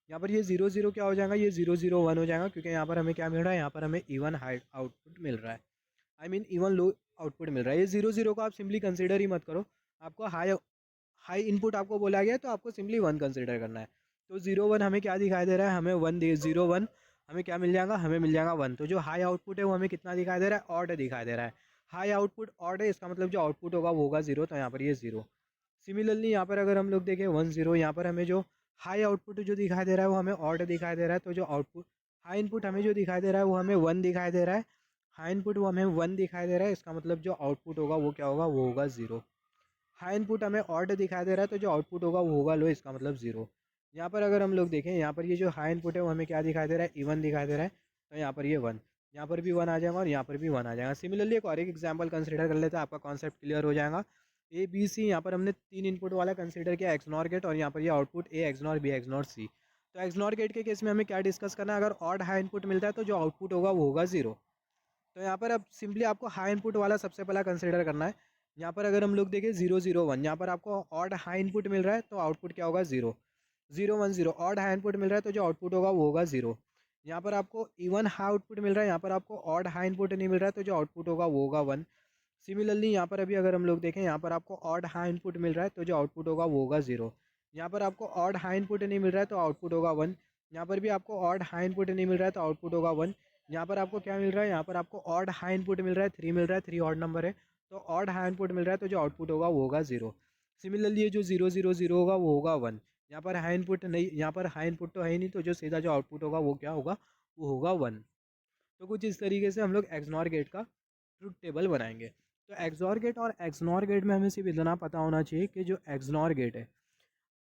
[SPEAKER 1] यहाँ पर ये 0 0 क्या हो जाएगा, ये 0 0 1 हो जाएगा, क्योंकि यहाँ पर हमें क्या मिल रहा है, यहाँ पर हमें इवन हाई आउटपुट मिल रहा है, I mean even low output मिल रहा है। ये 0 0 को आप सिंपली कंसिडर ही मत करो, आपको हाई इनपुट आपको बोला गया है तो आपको सिंपली 1 कंसिडर करना है। तो 0 1 हमें क्या दिखाई दे रहा है, हमें 1 0 1 हमें क्या मिल जाएगा, हमें मिल जाएगा 1। तो जो हाई आउटपुट है वो हमें कितना दिखाई दे रहा है, ऑड दिखाई दे रहा है। हाई आउटपुट ऑड है, इसका मतलब जो आउटपुट होगा वो होगा 0, तो यहाँ पर ये 0। सिमिलरली यहाँ पर अगर हम लोग देखें 1 0, यहाँ पर हमें जो हाई आउटपुट जो दिखाई दे रहा है वो हमें ऑड दिखाई दे रहा है, तो जो आउटपुट हाई इनपुट हमें जो दिखाई दे रहा है वो हमें 1 दिखाई दे रहा है, हाई इनपुट वो हमें 1 दिखाई दे रहा है, इसका मतलब जो आउटपुट होगा वो क्या होगा, वो होगा 0। हाई इनपुट हमें ऑड दिखाई दे रहा है, तो जो आउटपुट होगा वो होगा लो, इसका मतलब 0। यहाँ पर अगर हम लोग देखें, यहाँ पर ये जो हाई इनपुट है वो हमें क्या दिखाई दे रहा है, इवन दिखाई दे रहा है, तो यहाँ पर ये 1, यहाँ पर भी 1 आ जाएगा और यहाँ पर भी 1 आ जाएगा। सिमिलरली एक और एक एग्जाम्पल कंसिडर कर लेते हैं, आपका कॉन्सेप्ट क्लियर हो जाएगा। ए बी सी, यहाँ पर हमने 3 इनपुट वाला कंसिडर किया, एक्सनॉर गेट, और यहाँ पर ये आउटपुट ए एक्सनॉर बी एक्सनॉर सी। तो एक्सनॉर गेट के केस में हमें क्या डिस्कस करना है, अगर ऑड हाई इनपुट मिलता है तो जो आउटपुट होगा वो होगा 0। तो यहाँ पर अब सिंपली आपको हाई इनपुट वाला सबसे पहला कंसिडर करना है। यहाँ पर अगर हम लोग देखें 0 0 1, यहाँ पर आपको ऑड हाई इनपुट मिल रहा है तो आउटपुट क्या होगा 0। 0 1 0 ऑड हाई इनपुट मिल रहा है तो जो आउटपुट होगा वो होगा 0। यहाँ पर आपको इवन हाई आउटपुट मिल रहा है, यहाँ पर आपको ऑड हाई इनपुट नहीं मिल रहा है तो जो आउटपुट होगा वो होगा 1। सिमिलरली यहाँ पर अभी अगर हम लोग देखें, यहाँ पर आपको ऑड हाई इनपुट मिल रहा है तो जो आउटपुट होगा वो होगा 0। यहाँ पर आपको ऑड हाई इनपुट नहीं मिल रहा है तो आउटपुट होगा 1। यहाँ पर भी आपको ऑड हाई इनपुट नहीं मिल रहा है तो आउटपुट होगा 1। यहाँ पर आपको क्या मिल रहा है, यहाँ पर आपको ऑड हाई इनपुट मिल रहा है, 3 मिल रहा है, 3 ऑड नंबर है, तो ऑड हाई इनपुट मिल रहा है तो जो आउटपुट होगा वो होगा 0। सिमिलरली ये जो 0 0 0 होगा वो होगा 1। यहाँ पर हाई इनपुट नहीं, यहाँ पर हाई इनपुट तो है ही नहीं, तो जो सीधा जो आउटपुट होगा वो क्या होगा, वो होगा 1। तो कुछ इस तरीके से हम लोग एक्सनॉर गेट का ट्रुथ टेबल बनाएंगे। तो एक्सनॉर गेट और एक्सनॉर गेट में हमें सिर्फ इतना पता होना चाहिए कि जो एक्सनॉर गेट है,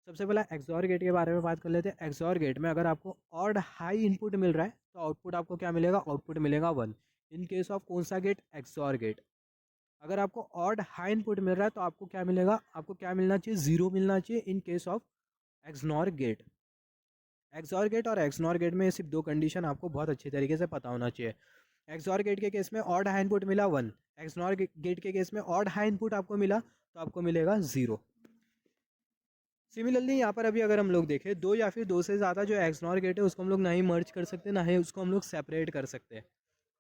[SPEAKER 1] सबसे पहला एक्सॉर गेट के बारे में बात कर लेते हैं। एक्सॉर गेट में अगर आपको ऑड हाई इनपुट मिल रहा है तो आउटपुट आपको क्या मिलेगा, आउटपुट मिलेगा 1। इन केस ऑफ कौन सा गेट, एक्सॉर गेट। अगर आपको ऑड हाई इनपुट मिल रहा है तो आपको क्या मिलेगा, आपको क्या मिलना चाहिए, 0 मिलना चाहिए in case of XNOR gate. XOR gate और एक्सनॉर गेट में सिर्फ 2 कंडीशन आपको बहुत अच्छी तरीके से पता होना चाहिए। एक्सॉर गेट के केस में ऑड हाई इनपुट मिला 1, एक्सनॉर गेट के केस में ऑड हाई इनपुट आपको मिला तो आपको मिलेगा 0। सिमिलरली यहाँ पर अभी अगर हम लोग देखें, 2 या फिर 2 से ज़्यादा जो एक्सनॉर गेट है उसको हम लोग ना ही मर्ज कर सकते, ना ही उसको हम लोग सेपरेट कर सकते।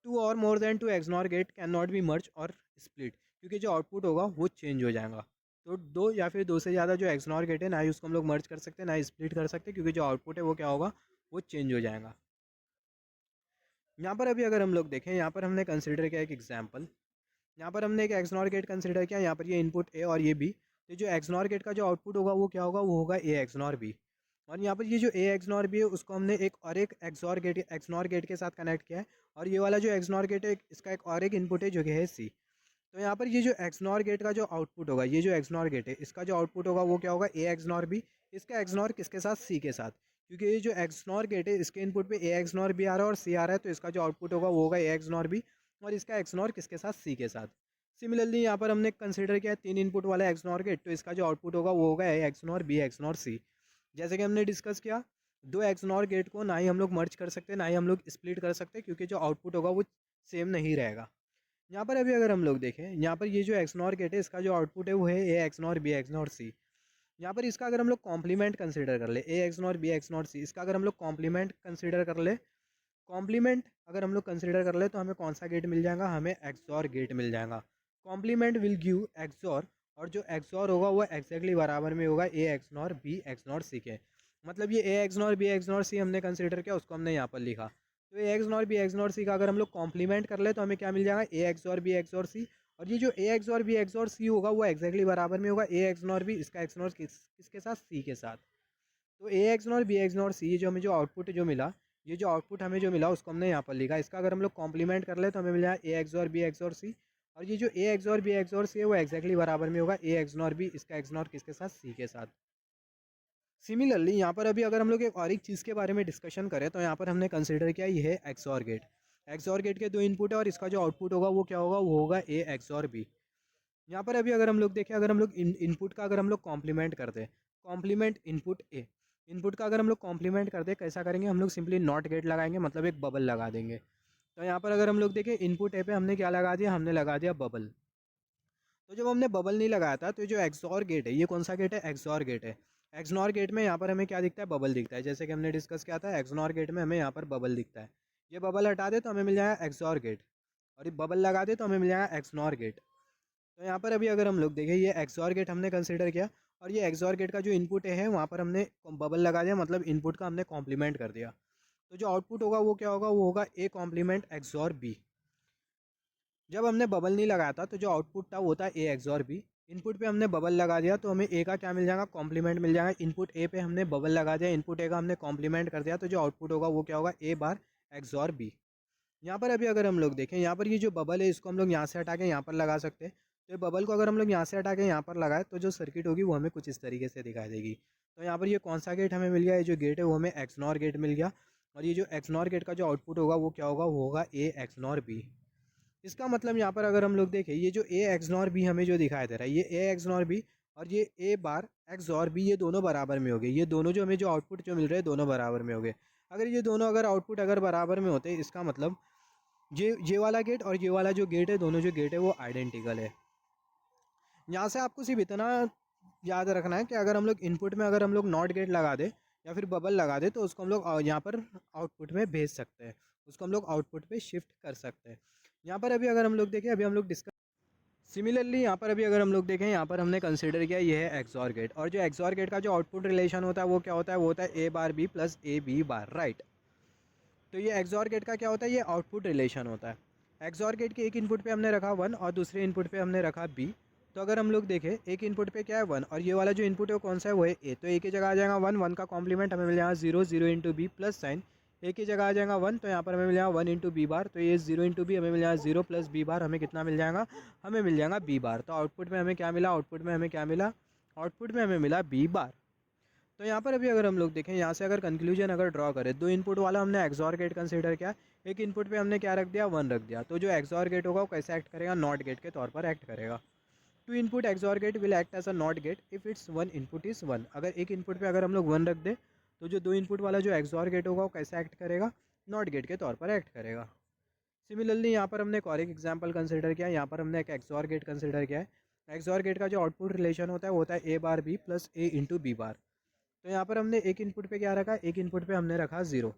[SPEAKER 1] 2 और more than 2 XNOR get can not be merge और स्प्लिट, क्योंकि जो आउटपुट होगा वो चेंज हो जाएगा। तो 2 या फिर 2 से ज़्यादा जो एक्सनॉर गेट है, ना ही उसको हम लोग मर्ज कर सकते, ना ही स्प्लिट कर सकते, क्योंकि जो आउटपुट है वो क्या होगा, वो चेंज हो जाएगा। यहाँ पर अभी अगर हम लोग देखें, यहाँ पर हमने कंसिडर किया एक एग्जाम्पल, यहाँ पर हमने एक एक्सनॉर गेट कंसिडर किया, यहाँ पर ये इनपुट ए और ये बी, तो जो एक्सनॉर गेट का जो आउटपुट होगा वो क्या होगा, वो होगा ए एक्सनॉर बी। और यहाँ पर ये जो ए एक्सनॉर बी है उसको हमने एक और एक एक्सनॉर गेट के साथ कनेक्ट किया है, और ये वाला जो एक्सनॉर गेट है इसका एक और एक इनपुट है जो कि है सी। तो यहाँ पर ये जो एक्सनॉर गेट का जो आउटपुट होगा, ये जो एक्सनॉर गेट है इसका जो आउटपुट होगा वो क्या होगा, ए एक्सनॉर बी। इसका एक्सनॉर किसके साथ, सी के साथ, क्योंकि ये जो एक्सनॉर गेट है इसके इनपुट पे ए एक्सनॉर बी आ रहा है और सी आ रहा है, तो इसका जो आउटपुट होगा वो होगा ए एक्सनॉर बी, और इसका एक्सनॉर किसके साथ, सी के साथ। सिमिलरली यहाँ पर हमने कंसिडर किया 3 इनपुट वाला एक्सनॉर गेट, तो इसका जो आउटपुट होगा वो होगा ए एक्सनॉर बी एक्सनॉर सी। जैसे कि हमने डिस्कस किया, 2 एक्सनॉर गेट को ना ही हम लोग मर्ज कर सकते, ना ही हम लोग स्प्लिट कर सकते, क्योंकि जो आउटपुट होगा वो सेम नहीं रहेगा। यहाँ पर अभी अगर हम लोग देखें, यहाँ पर ये जो एक्सनॉर गेट है इसका जो आउटपुट है वो है ए एक्सनॉर बी एक्सनॉर सी। यहाँ पर इसका अगर हम लोग कॉम्प्लीमेंट कंसिडर कर ले, ए एक्सनॉर बी एक्सनॉर सी, इसका अगर हम लोग कॉम्प्लीमेंट कंसिडर कर ले, कॉम्प्लीमेंट अगर हम लोग कंसिडर कर ले तो हमें कौन सा गेट मिल जाएगा, हमें एक्सॉर गेट मिल जाएगा। कॉम्प्लीमेंट विल गिव एक्सॉर, और जो एक्सॉर होगा वो एक्जैक्टली बराबर में होगा ए एक्सनॉर बी एक्सनॉर सी के। मतलब ये ए एक्सनॉर बी एक्सनॉर सी हमने कंसिडर किया, उसको हमने यहाँ पर लिखा। तो ए एक्सनॉर बी एक्सनॉर सी का अगर हम लोग कॉम्प्लीमेंट कर ले तो हमें क्या मिल जाएगा, ए एक्सॉर बी एक्सॉर सी। और ये जो ए एक्सॉर बी एक्सॉर सी होगा वो एक्जैक्टली बराबर में होगा ए एक्सनॉर बी, इसका एक्सनॉर किसके साथ, सी के साथ। तो ए एक्सनॉर बी एक्सनॉर सी, जो हमें जो आउटपुट जो मिला, ये जो आउटपुट हमें जो मिला उसको हमने यहाँ पर लिखा। इसका अगर हम लोग कॉम्प्लीमेंट कर ले तो हमें मिला ए एक्सॉर बी एक्सॉर सी, और ये जो ए एक्सॉर बी एक्सॉर सी है वो एक्जैक्टली बराबर में होगा ए एक्सनॉर बी, इसका एक्सनॉर किसके साथ, सी के साथ। सिमिलरली यहाँ पर अभी अगर हम लोग एक और एक चीज़ के बारे में डिस्कशन करें तो यहाँ पर हमने कंसिडर किया ये है एक्सॉर गेट। एक्सॉर गेट के 2 इनपुट है और इसका जो आउटपुट होगा वो क्या होगा, वो होगा ए एक्सॉर बी। यहाँ पर अभी अगर हम लोग देखें, अगर हम लोग इनपुट का अगर हम लोग कॉम्प्लीमेंट करते हैं, कॉम्प्लीमेंट इनपुट ए, इनपुट का अगर हम लोग कॉम्प्लीमेंट करते हैं कैसा करेंगे, हम लोग सिंपली नॉट गेट लगाएंगे, मतलब एक बबल लगा देंगे। तो यहाँ पर अगर हम लोग देखें इनपुट ए पे हमने क्या लगा दिया, हमने लगा दिया बबल। तो जब हमने बबल नहीं लगाया था तो जो एक्सॉर गेट है, ये कौन सा गेट है, एक्सॉर गेट है। एक्सनॉर गेट में यहाँ पर हमें क्या दिखता है, बबल दिखता है। जैसे कि हमने डिस्कस किया था, एक्सनॉर गेट में हमें यहाँ पर बबल दिखता है। ये बबल हटा दे तो हमें मिल जाएगा एक्सॉर गेट, और ये बबल लगा दे तो हमें मिल जाएगा एक्सनॉर गेट। तो यहाँ पर अभी अगर हम लोग देखें, ये एक्सॉर गेट हमने कंसिडर किया, और ये एक्सॉर गेट का जो इनपुट है वहाँ पर हमने बबल लगा दिया, मतलब इनपुट का हमने कॉम्प्लीमेंट कर दिया। तो जो आउटपुट होगा वो क्या होगा, वो होगा ए कॉम्प्लीमेंट एक्सॉर बी। जब हमने बबल नहीं लगाया था तो जो आउटपुट था वो था ए एक्सॉर बी। इनपुट पे हमने बबल लगा दिया तो हमें ए का क्या मिल जाएगा, कॉम्प्लीमेंट मिल जाएगा। इनपुट ए पे हमने बबल लगा दिया, इनपुट ए का हमने कॉम्प्लीमेंट कर दिया, तो जो आउटपुट होगा वो क्या होगा, ए बार एक्सॉर बी। यहाँ पर अभी अगर हम लोग देखें, यहाँ पर ये जो बबल है इसको हम लोग यहाँ से हटा के यहाँ पर लगा सकते हैं। तो ये बबल को अगर हम लोग यहाँ से हटा के यहाँ पर लगाए तो जो सर्किट होगी वो हमें कुछ इस तरीके से दिखाई देगी। तो यहाँ पर ये कौन सा गेट हमें मिल गया, ये जो गेट है वो हमें एक्सनॉर गेट मिल गया। और ये जो एक्सनॉर गेट का जो आउटपुट होगा वो क्या होगा, वो होगा ए एक्सनॉर बी। इसका मतलब यहाँ पर अगर हम लोग देखें, ये जो ए एक्सनॉर बी हमें जो दिखाई दे रहा है, ये ए एक्सनॉर बी और ये ए बार एक्स और बी, ये दोनों बराबर में हो गए। ये दोनों जो हमें जो आउटपुट जो मिल रहे हैं दोनों बराबर में हो गए। अगर ये दोनों अगर आउटपुट अगर बराबर में होते, इसका मतलब ये वाला गेट और ये वाला जो गेट है, दोनों जो गेट है वो आइडेंटिकल है। यहाँ से आपको सिर्फ इतना याद रखना है कि अगर हम लोग इनपुट में अगर हम लोग नॉट गेट लगा दे या फिर बबल लगा दे तो उसको हम लोग यहाँ पर आउटपुट में भेज सकते हैं, उसको हम लोग आउटपुट पे शिफ्ट कर सकते हैं। यहाँ पर अभी अगर हम लोग देखें, अभी हम लोग डिस्कस सिमिलरली यहाँ पर अभी अगर हम लोग देखें, यहाँ पर हमने कंसिडर किया ये है एक्सॉर गेट, और जो एक्सॉर गेट का जो आउटपुट रिलेशन होता है वो क्या होता है, वो होता है A bar B plus A B bar, right. तो ये एक्सॉर गेट का क्या होता है, ये आउटपुट रिलेशन होता है। एक्सॉर गेट के एक इनपुट पे हमने रखा 1 और दूसरे इनपुट पे हमने रखा बी। तो अगर हम लोग देखें, एक इनपुट पे क्या है 1 और ये वाला जो इनपुट है वो कौन सा है, वो है ए। तो ए की जगह आ जाएगा 1, 1 का कॉम्प्लीमेंट हमें मिल जाएगा 0, 0 इंटू बी प्लस साइन। ए की जगह आ जाएगा 1, तो यहाँ पर हमें मिल जाएगा 1 इंटू बी बार। तो ये 0 इंटू बी हमें मिल जाएगा 0 प्लस बी बार, हमें कितना मिल जाएगा, हमें मिल जाएगा बी बार। तो आउटपुट में हमें क्या मिला, आउटपुट में हमें क्या मिला, आउटपुट में हमें मिला बी बार। तो यहाँ पर अभी अगर हम लोग देखें, यहाँ से अगर कंक्लूजन अगर ड्रॉ करें, दो इनपुट वाला हमने एक्सॉर गेट कंसीडर किया, एक इनपुट पे हमने क्या रख दिया, 1 रख दिया। तो जो एक्सॉर गेट होगा वो कैसे एक्ट करेगा, नॉट गेट के तौर पर एक्ट करेगा। Two input XOR gate will act as a not gate if it's one input is 1। अगर एक इनपुट पे अगर हम लोग 1 रख दें तो जो दो इनपुट वाला जो एक्सॉर गेट होगा वो कैसे एक्ट करेगा, नॉट गेट के तौर पर एक्ट करेगा। सिमिलरली यहाँ पर हमने एक और एक एग्जाम्पल कंसिडर किया, यहाँ पर हमने एक एक्सॉर गेट कंसिडर किया है। एक्सॉर गेट का जो आउटपुट रिलेशन होता है वो होता है A bar B plus A into B बार। तो यहाँ पर हमने एक इनपुट पे क्या रखा, एक इनपुट पे हमने रखा 0।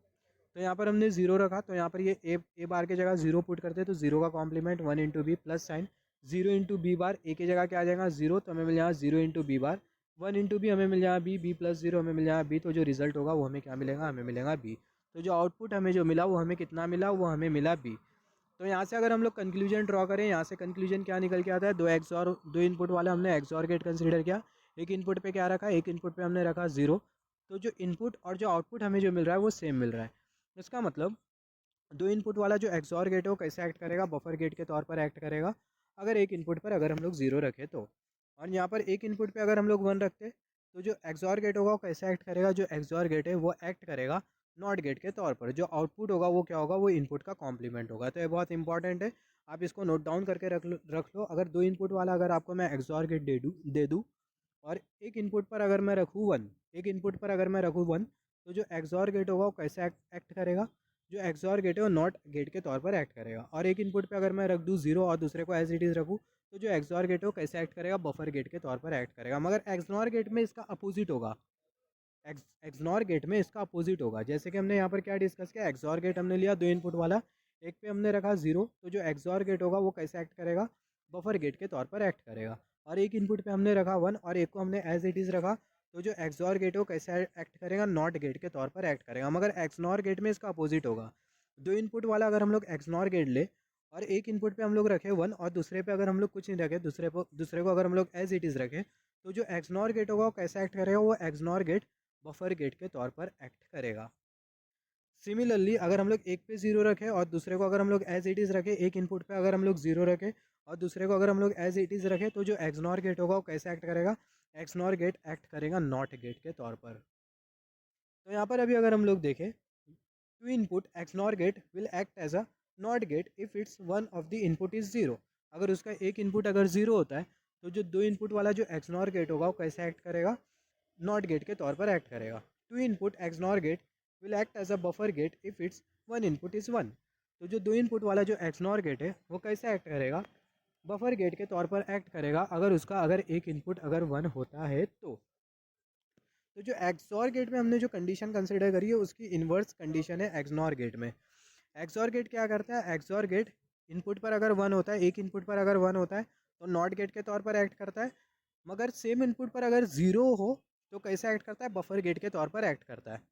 [SPEAKER 1] तो यहाँ पर हमने 0 रखा, तो यहाँ पर ये ए बार की जगह 0 पुट करते, तो 0 का complement 1 into B plus sign 0 into B bar. A की जगह क्या आ जाएगा 0, तो हमें मिल जाएगा 0 into B bar. 1 into B हमें मिल जाएगा बी, बी प्लस 0 हमें मिल जाएगा बी। तो जो रिजल्ट होगा वो हमें क्या मिलेगा, हमें मिलेगा बी। तो जो आउटपुट हमें जो मिला वो हमें कितना मिला, वो हमें मिला बी। तो यहाँ से अगर हम लोग कंक्लूजन ड्रॉ करें, यहाँ से कंक्लूजन क्या निकल के आता है, दो इनपुट वाला हमने एक्सॉर गेट कंसीडर किया। एक इनपुट पे क्या रखा, एक इनपुट पे हमने रखा 0। तो जो इनपुट और जो आउटपुट हमें जो मिल रहा है वो सेम मिल रहा है। इसका मतलब दो इनपुट वाला जो एक्सॉर गेट है वो कैसे एक्ट करेगा, बफर गेट के तौर पर एक्ट करेगा। अगर एक इनपुट पर अगर हम लोग 0 रखें तो, और यहाँ पर एक इनपुट पे अगर हम लोग 1 रखते तो जो एक्सॉर गेट होगा वो कैसे एक्ट करेगा, जो एक्सॉर गेट है वो एक्ट करेगा नॉट गेट के तौर पर। जो आउटपुट होगा वो क्या होगा, वो इनपुट का कॉम्प्लीमेंट होगा। तो ये बहुत इंपॉर्टेंट है, आप इसको नोट डाउन करके रख लो। अगर दो इनपुट वाला अगर आपको मैं एक्सॉर गेट दे दूँ और एक इनपुट पर अगर मैं रखूँ 1, एक इनपुट पर अगर मैं रखूँ 1, तो जो एक्सॉर गेट होगा वो कैसे एक्ट करेगा, जो एक्सॉर गेट है वो नॉट गेट के तौर पर एक्ट करेगा। और एक इनपुट पे अगर मैं रख दूँ 0 और दूसरे को एज इट इज़ रखूँ, तो जो एक्सॉर गेट है वो कैसे एक्ट करेगा, बफर गेट के तौर पर एक्ट करेगा। मगर एक्सनॉर गेट में इसका अपोजिट होगा, एक्सनॉर गेट में इसका अपोजिट होगा। जैसे कि हमने यहाँ पर क्या डिस्कस किया, एक्सॉर गेट हमने लिया दो इनपुट वाला, एक पे हमने रखा 0। तो जो एक्सॉर गेट होगा वो कैसे एक्ट करेगा, बफर गेट के तौर पर एक्ट करेगा। और एक इनपुट पे हमने रखा 1 और एक को हमने एज इट इज़ रखा, तो जो एक्सॉर गेट है वो कैसे एक्ट करेगा, नॉट गेट के तौर पर एक्ट करेगा। मगर एक्सनॉर गेट में इसका अपोजिट होगा। दो इनपुट वाला अगर हम लोग एक्सनॉर गेट ले और एक इनपुट पे हम लोग रखे 1 और दूसरे पे अगर हम लोग कुछ नहीं रखे, दूसरे को अगर हम लोग एज इट इज़ रखें, तो जो एक्सनॉर गेट होगा वो कैसे एक्ट करेगा, वो एक्सनॉर गेट बफर गेट के तौर पर एक्ट करेगा। सिमिलरली अगर हम लोग एक पे 0 रखें और दूसरे को अगर हम लोग एज इट इज़ रखें, एक इनपुट पे अगर हम लोग 0 रखें और दूसरे को अगर हम लोग एज इट इज़ रखें, तो जो एक्सनॉर गेट होगा वो कैसे एक्ट करेगा, एक्सनॉर गेट एक्ट करेगा नॉट गेट के तौर पर। तो यहाँ पर अभी अगर हम लोग देखें, two input XNOR gate will act as a not gate if it's one of the input is 0। अगर उसका एक इनपुट अगर 0 होता है, तो जो दो इनपुट वाला जो एक्सनॉर गेट होगा वो कैसे एक्ट करेगा, नॉट गेट के तौर पर एक्ट करेगा। Two input XNOR gate will act as a buffer gate if it's one input is 1। तो जो दो इनपुट वाला जो एक्सनॉर गेट है वो कैसे एक्ट करेगा, बफर गेट के तौर पर एक्ट करेगा अगर उसका अगर एक इनपुट अगर 1 होता है तो जो एक्सॉर गेट में हमने जो कंडीशन कंसिडर करी है उसकी इन्वर्स कंडीशन है एक्सनॉर गेट में। एक्सॉर गेट क्या करता है, एक्सॉर गेट इनपुट पर अगर 1 होता है, एक इनपुट पर अगर 1 होता है तो नॉट गेट के तौर पर एक्ट करता है। मगर सेम इनपुट पर अगर 0 हो तो कैसे एक्ट करता है, बफर गेट के तौर पर एक्ट करता है।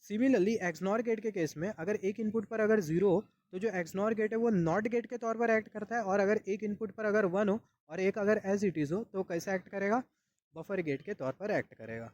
[SPEAKER 1] सिमिलरली एक्सनॉर गेट के केस में अगर एक इनपुट पर अगर 0 हो तो जो एक्सनॉर गेट है वो नॉट गेट के तौर पर एक्ट करता है, और अगर एक इनपुट पर अगर 1 हो और एक अगर एज इट इज़ हो तो कैसे एक्ट करेगा, बफर गेट के तौर पर एक्ट करेगा।